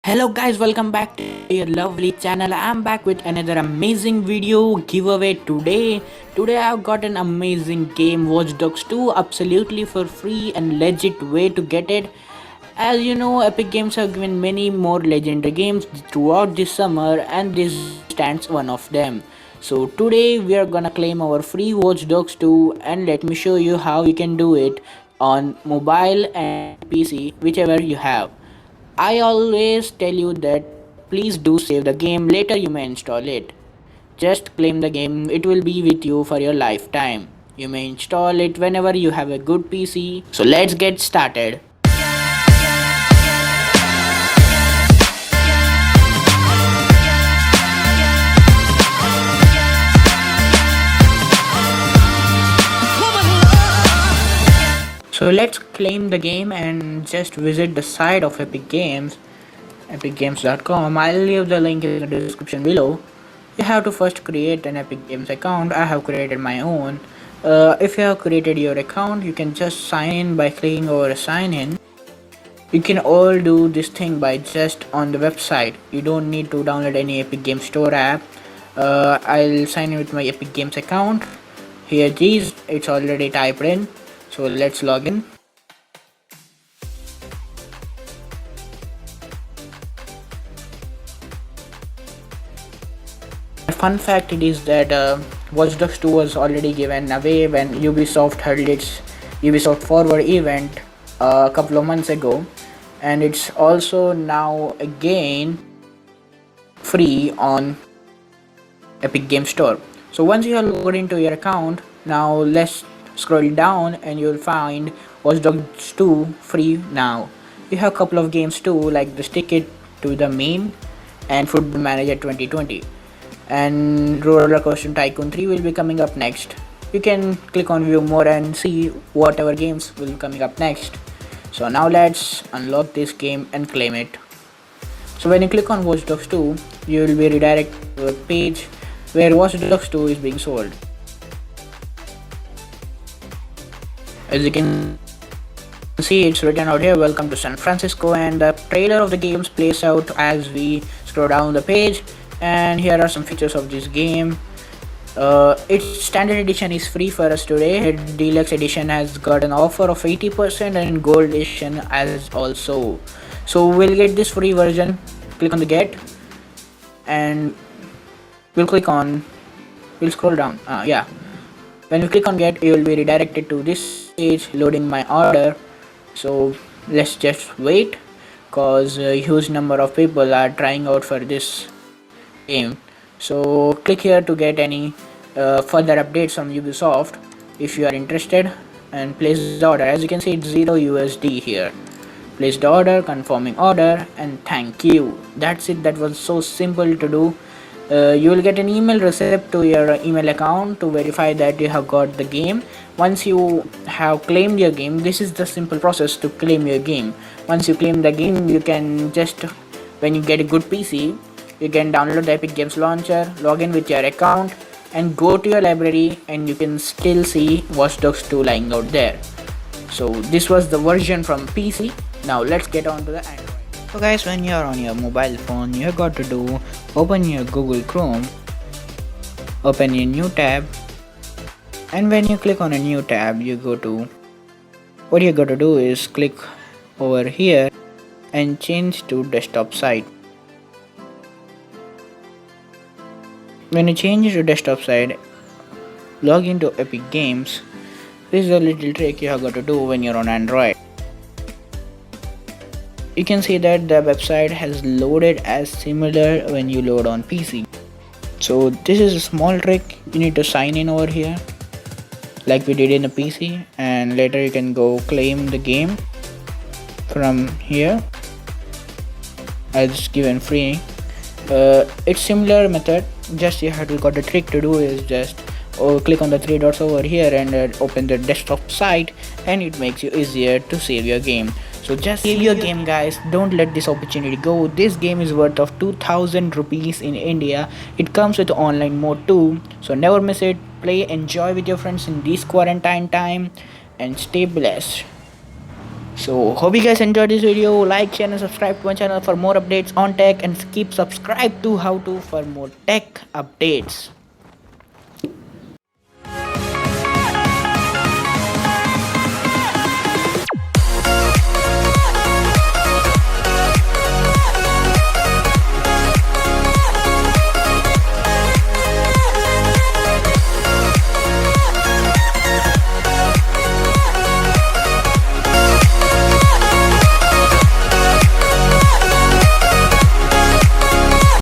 Hello guys, welcome back to your lovely channel. I'm back with another amazing video giveaway today. Today I've got an amazing game, Watchdogs 2, absolutely for free and legit way to get it. As you know, Epic Games have given many more legendary games throughout this summer and this stands one of them. So today we are gonna claim our free Watchdogs 2 and let me show you how you can do it on mobile and PC, whichever you have. I always tell you that please do save the game, later you may install it. Just claim the game, it will be with you for your lifetime. You may install it whenever you have a good PC. So let's get started. So let's claim the game and just visit the site of Epic Games, epicgames.com. I'll leave the link in the description below. You have to first create an Epic Games account. I have created my own. If you have created your account, you can just sign in by clicking over sign in. You can all do this thing by just on the website. You don't need to download any Epic Games Store app. I'll sign in with my Epic Games account. Here it is, it's already typed in. So let's log in. Fun fact it is that Watch Dogs 2 was already given away when Ubisoft held its Ubisoft Forward event a couple of months ago, and it's also now again free on Epic Game Store. So once you are logged into your account, now let's scroll down and you'll find Watch Dogs 2 free now. You have a couple of games too, like the Ticket to the Main and Football Manager 2020. And Roller Coaster Tycoon 3 will be coming up next. You can click on view more and see whatever games will be coming up next. So now let's unlock this game and claim it. So when you click on Watch Dogs 2, you will be redirected to a page where Watch Dogs 2 is being sold. As you can see, it's written out here, welcome to San Francisco, and the trailer of the games plays out as we scroll down the page. And here are some features of this game. Its standard edition is free for us today. Deluxe edition has got an offer of 80% and gold edition as also. So we'll get this free version. Click on the get and we'll scroll down. When you click on get, you will be redirected to this page loading my order. So let's just wait, cause a huge number of people are trying out for this game. So click here to get any further updates from Ubisoft if you are interested, and place the order. As you can see, it's 0 USD here. Place the order, confirming order, and thank you. That's it. That was so simple to do. You will get an email receipt to your email account to verify that you have got the game. Once you have claimed your game, this is the simple process to claim your game. Once you claim the game, you can just, when you get a good PC, you can download the Epic Games launcher, log in with your account, and go to your library, and you can still see Watch Dogs 2 lying out there. So this was the version from PC. Now let's get on to the Android. So guys, when you are on your mobile phone, you have got to do, open your Google Chrome, open a new tab, and when you click on a new tab, what you got to do is click over here and change to desktop site. When you change it to desktop side, log into Epic Games. This is a little trick you have got to do when you're on Android. You can see that the website has loaded as similar when you load on PC. So this is a small trick. You need to sign in over here like we did in the PC, and later you can go claim the game from here as given free. It's similar method, just you have to got a trick to do is just click on the three dots over here and open the desktop site, and it makes you easier to save your game. So just save your game guys, don't let this opportunity go. This game is worth of 2000 rupees in India. It comes with online mode too, so never miss it. Play, enjoy with your friends in this quarantine time, and stay blessed. So hope you guys enjoyed this video. Like, share and subscribe to my channel for more updates on tech, and keep subscribed to how to for more tech updates.